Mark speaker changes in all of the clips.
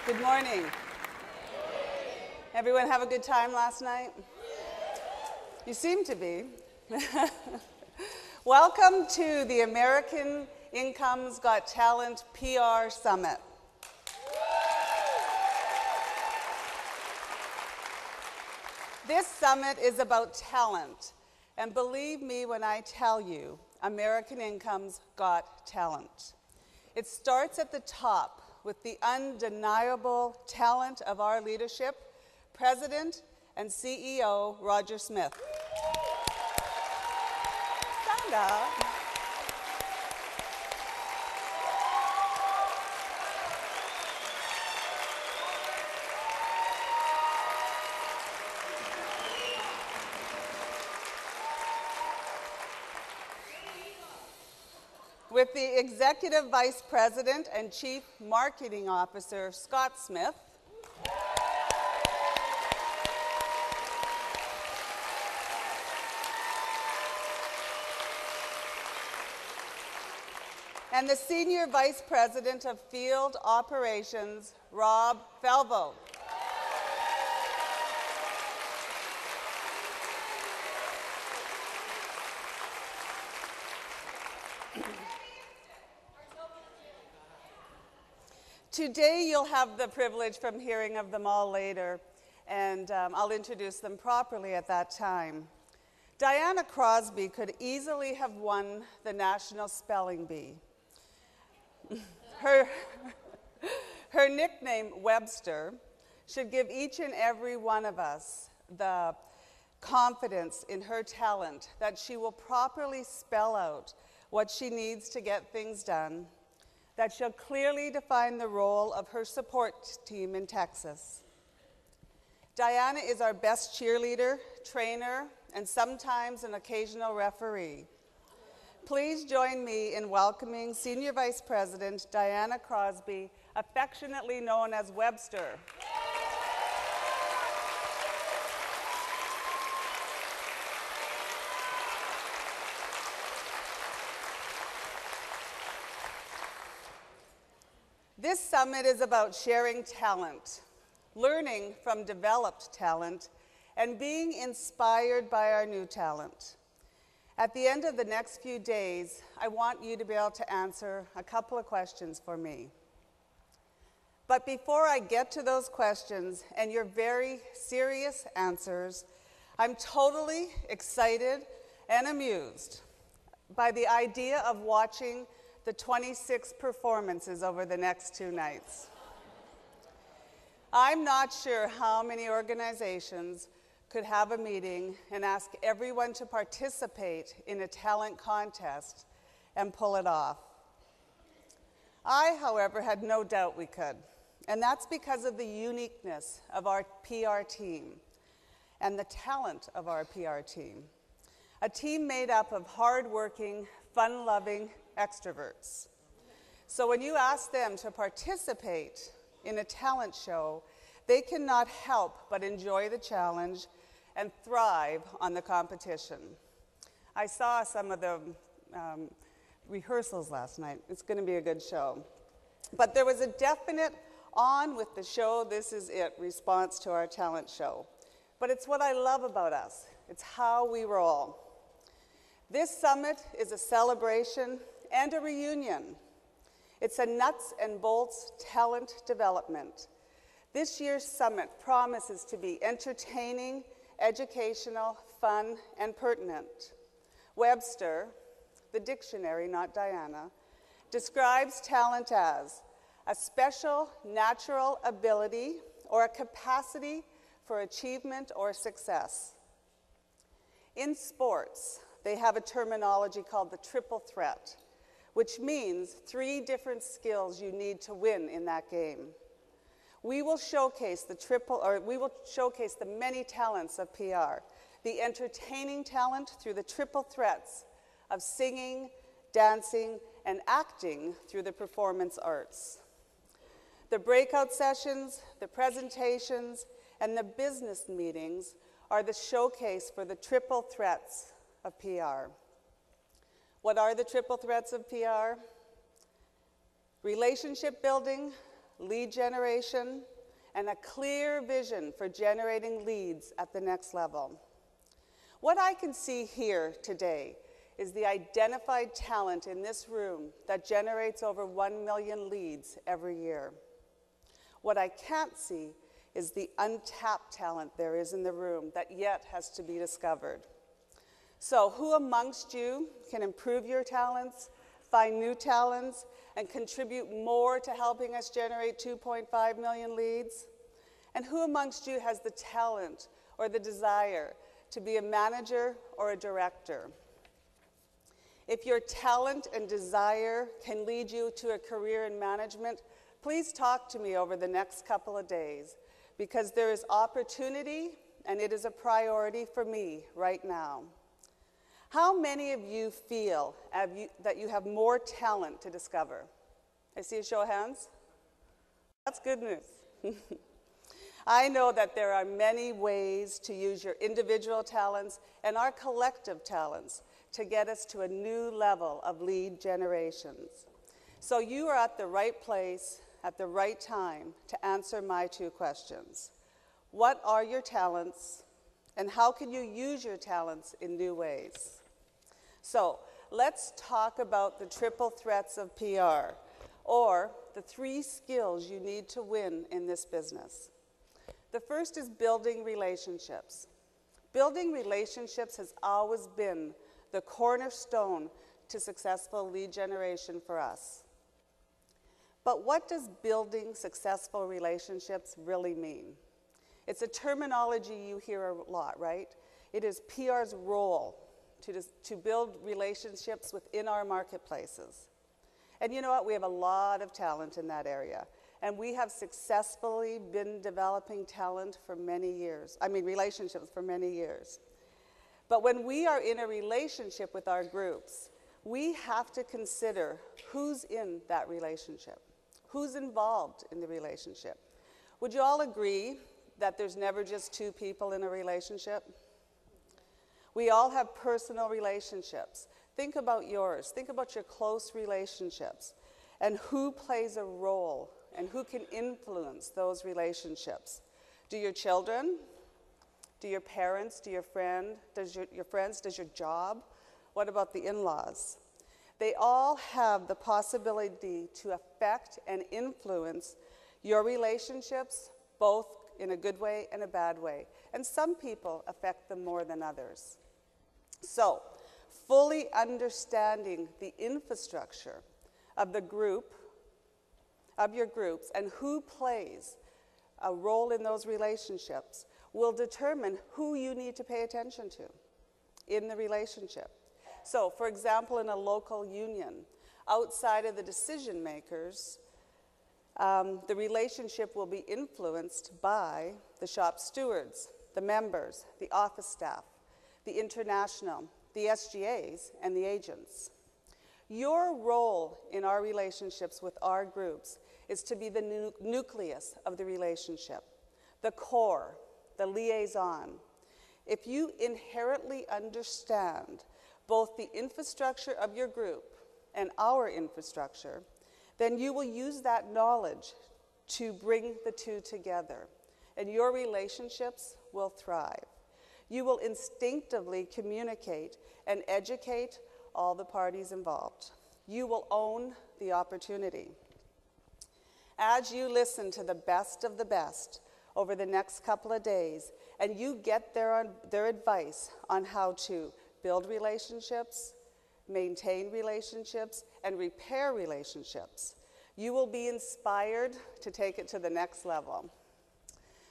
Speaker 1: Good morning. Everyone have a good time last night? You seem to be. Welcome to the American Income's Got Talent PR Summit. This summit is about talent, and believe me when I tell you, American Income's got talent. It starts at the top with the undeniable talent of our leadership, President and CEO Roger Smith. Stand up. With the Executive Vice President and Chief Marketing Officer, Scott Smith. And the Senior Vice President of Field Operations, Rob Felvo. Today you'll have the privilege from hearing of them all later, and I'll introduce them properly at that time. Diana Crosby could easily have won the National Spelling Bee. Her nickname, Webster, should give each and every one of us the confidence in her talent that she will properly spell out what she needs to get things done, that she'll clearly define the role of her support team in Texas. Diana is our best cheerleader, trainer, and sometimes an occasional referee. Please join me in welcoming Senior Vice President Diana Crosby, affectionately known as Webster. This summit is about sharing talent, learning from developed talent, and being inspired by our new talent. At the end of the next few days, I want you to be able to answer a couple of questions for me. But before I get to those questions and your very serious answers, I'm totally excited and amused by the idea of watching the 26 performances over the next 2 nights. I'm not sure how many organizations could have a meeting and ask everyone to participate in a talent contest and pull it off. I, however, had no doubt we could, and that's because of the uniqueness of our PR team and the talent of our PR team. A team made up of hardworking, fun-loving extroverts. So when you ask them to participate in a talent show, they cannot help but enjoy the challenge and thrive on the competition. I saw some of the rehearsals last night. It's going to be a good show. But there was a definite on with the show, this is it response to our talent show. But it's what I love about us. It's how we roll. This summit is a celebration and a reunion. It's a nuts and bolts talent development. This year's summit promises to be entertaining, educational, fun, and pertinent. Webster, the dictionary, not Diana, describes talent as a special natural ability or a capacity for achievement or success. In sports, they have a terminology called the triple threat, which means 3 different skills you need to win in that game. We will showcase the many talents of PR, the entertaining talent through the triple threats of singing, dancing, and acting through the performance arts. The breakout sessions, the presentations, and the business meetings are the showcase for the triple threats of PR. What are the triple threats of PR? Relationship building, lead generation, and a clear vision for generating leads at the next level. What I can see here today is the identified talent in this room that generates over 1 million leads every year. What I can't see is the untapped talent there is in the room that yet has to be discovered. So who amongst you can improve your talents, find new talents, and contribute more to helping us generate 2.5 million leads? And who amongst you has the talent or the desire to be a manager or a director? If your talent and desire can lead you to a career in management, please talk to me over the next couple of days, because there is opportunity and it is a priority for me right now. How many of you feel that you have more talent to discover? I see a show of hands. That's good news. I know that there are many ways to use your individual talents and our collective talents to get us to a new level of lead generations. So you are at the right place at the right time to answer my two questions. What are your talents, and how can you use your talents in new ways? So let's talk about the triple threats of PR, or the 3 skills you need to win in this business. The first is building relationships. Building relationships has always been the cornerstone to successful lead generation for us. But what does building successful relationships really mean? It's a terminology you hear a lot, right? It is PR's role to build relationships within our marketplaces. And you know what? We have a lot of talent in that area. And we have successfully been developing talent for many years. Relationships for many years. But when we are in a relationship with our groups, we have to consider who's in that relationship, who's involved in the relationship. Would you all agree that there's never just 2 people in a relationship? We all have personal relationships. Think about yours. Think about your close relationships and who plays a role and who can influence those relationships. Do your children? Do your parents? Do your friends? Does your job? What about the in-laws? They all have the possibility to affect and influence your relationships, both in a good way and a bad way. And some people affect them more than others. So, fully understanding the infrastructure of the group, of your groups, and who plays a role in those relationships will determine who you need to pay attention to in the relationship. So, for example, in a local union, outside of the decision makers, the relationship will be influenced by the shop stewards, the members, the office staff, the international, the SGAs, and the agents. Your role in our relationships with our groups is to be the nucleus of the relationship, the core, the liaison. If you inherently understand both the infrastructure of your group and our infrastructure, then you will use that knowledge to bring the two together, and your relationships will thrive. You will instinctively communicate and educate all the parties involved. You will own the opportunity. As you listen to the best of the best over the next couple of days, and you get their advice on how to build relationships, maintain relationships, and repair relationships, you will be inspired to take it to the next level.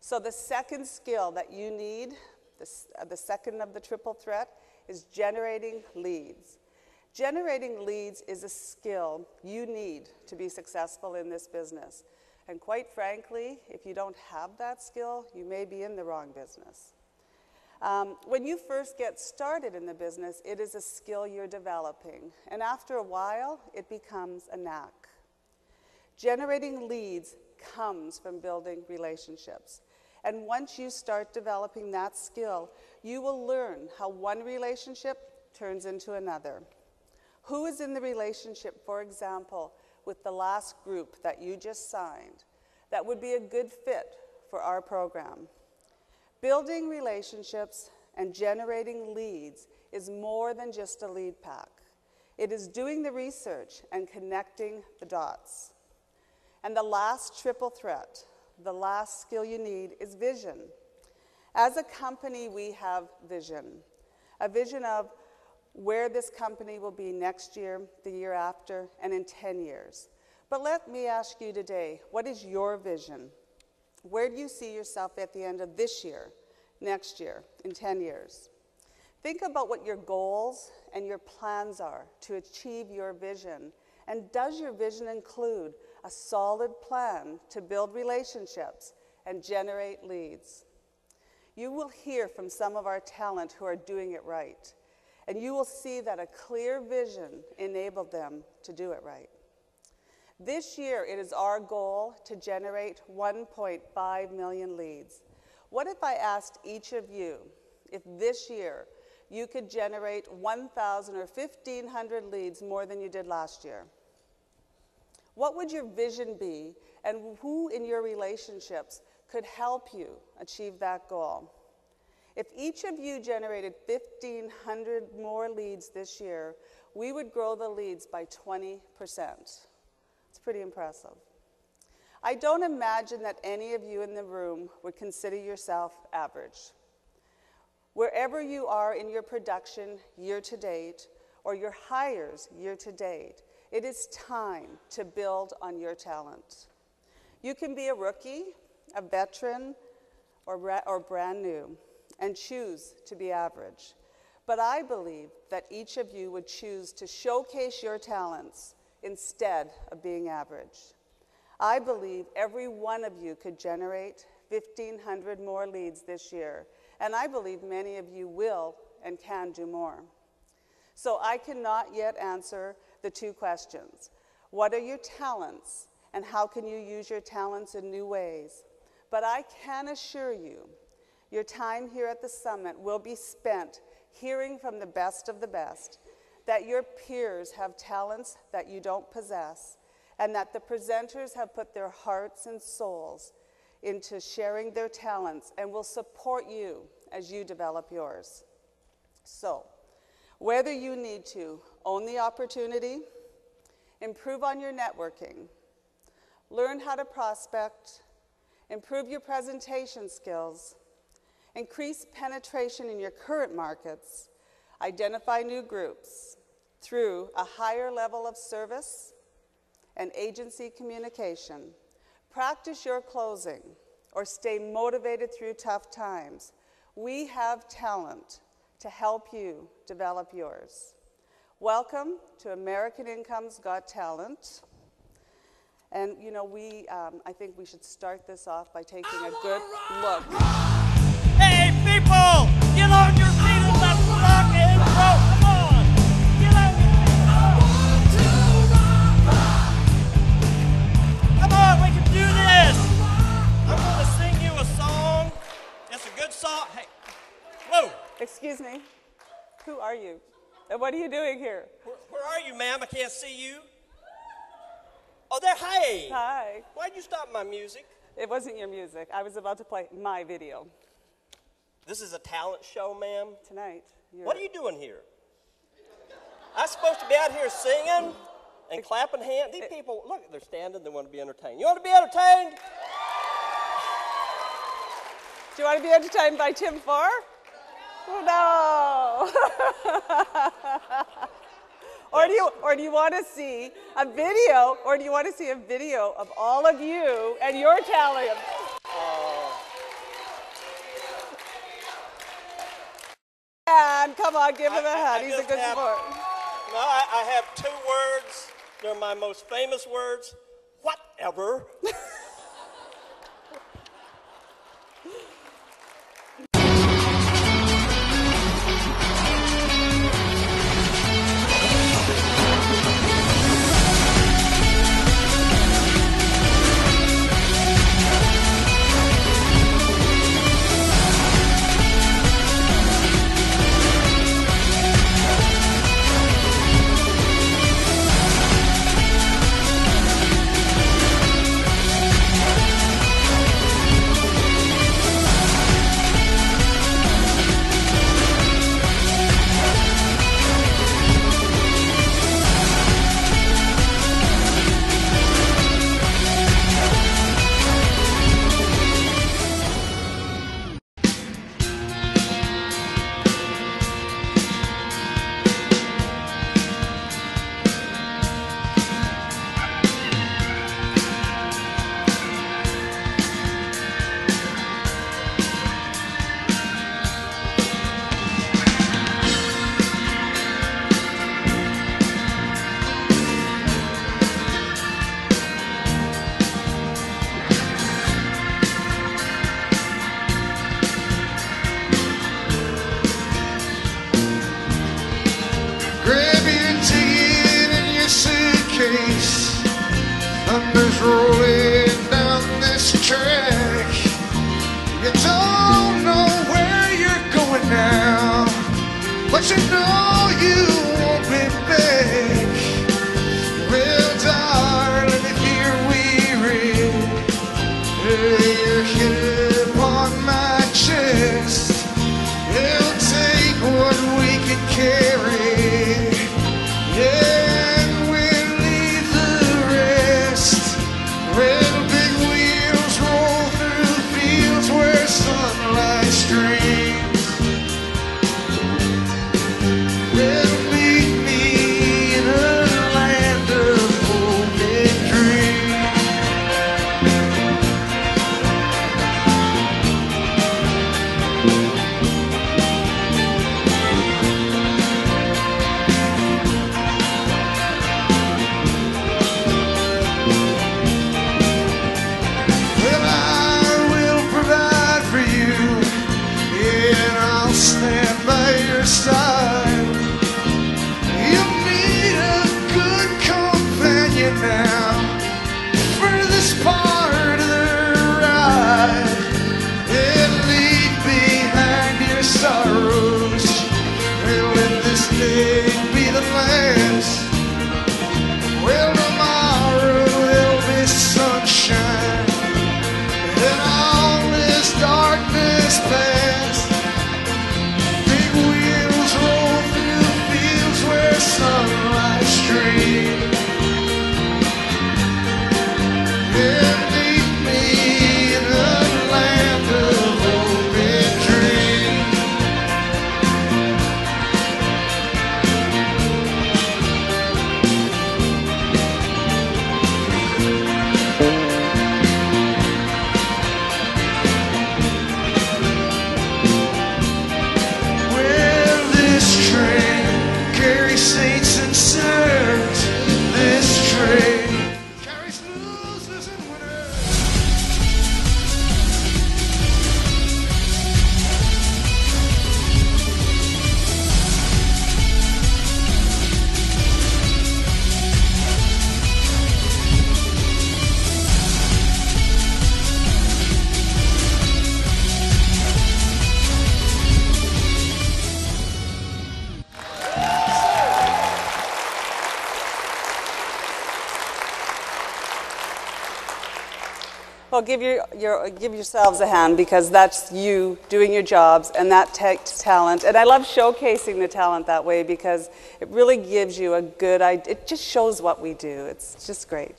Speaker 1: So the second skill that you need, the second of the triple threat, is generating leads. Generating leads is a skill you need to be successful in this business. And quite frankly, if you don't have that skill, you may be in the wrong business. When you first get started in the business, it is a skill you're developing. And after a while, it becomes a knack. Generating leads comes from building relationships. And once you start developing that skill, you will learn how one relationship turns into another. Who is in the relationship, for example, with the last group that you just signed? that would be a good fit for our program. Building relationships and generating leads is more than just a lead pack. It is doing the research and connecting the dots. And the last triple threat, the last skill you need, is vision. As a company, we have vision. A vision of where this company will be next year, the year after, and in 10 years. But let me ask you today, what is your vision? Where do you see yourself at the end of this year, next year, in 10 years? Think about what your goals and your plans are to achieve your vision. And does your vision include a solid plan to build relationships and generate leads? You will hear from some of our talent who are doing it right. And you will see that a clear vision enabled them to do it right. This year, it is our goal to generate 1.5 million leads. What if I asked each of you if this year you could generate 1,000 or 1,500 leads more than you did last year? What would your vision be, and who in your relationships could help you achieve that goal? If each of you generated 1,500 more leads this year, we would grow the leads by 20%. It's pretty impressive. I don't imagine that any of you in the room would consider yourself average. Wherever you are in your production year to date, or your hires year to date, it is time to build on your talent. You can be a rookie, a veteran, or brand new, and choose to be average. But I believe that each of you would choose to showcase your talents instead of being average. I believe every one of you could generate 1,500 more leads this year, and I believe many of you will and can do more. So I cannot yet answer the two questions. What are your talents, and how can you use your talents in new ways? But I can assure you, your time here at the summit will be spent hearing from the best of the best, that your peers have talents that you don't possess, and that the presenters have put their hearts and souls into sharing their talents and will support you as you develop yours. So, whether you need to own the opportunity, improve on your networking, learn how to prospect, improve your presentation skills, increase penetration in your current markets, identify new groups through a higher level of service and agency communication, practice your closing, or stay motivated through tough times, we have talent to help you develop yours. Welcome to American Income's Got Talent. And you know, I think we should start this off by taking a good look.
Speaker 2: Hey people, get on your feet and let's rock and roll. Come on, get on your feet. Come on, we can do this. I'm going to sing you a song. It's a good song. Hey, whoa.
Speaker 1: Excuse me, who are you? And what are you doing here?
Speaker 2: Where are you, ma'am? I can't see you. Oh, there, hey.
Speaker 1: Hi.
Speaker 2: Why'd you stop my music?
Speaker 1: It wasn't your music. I was about to play my video.
Speaker 2: This is a talent show, ma'am?
Speaker 1: Tonight.
Speaker 2: What are you doing here? I'm supposed to be out here singing and clapping hands. These people, look, they're standing, they want to be entertained. You want to be entertained?
Speaker 1: Do you want to be entertained by Tim Farr? No. Or do you want to see a video, or do you want to see a video of all of you and your talent? And come on, give him a hand. He's a good sport.
Speaker 2: No, I have two words. They're my most famous words. Whatever.
Speaker 1: Well, give yourselves a hand, because that's you doing your jobs, and that takes talent. And I love showcasing the talent that way, because it really gives you a good idea. It just shows what we do. It's just great.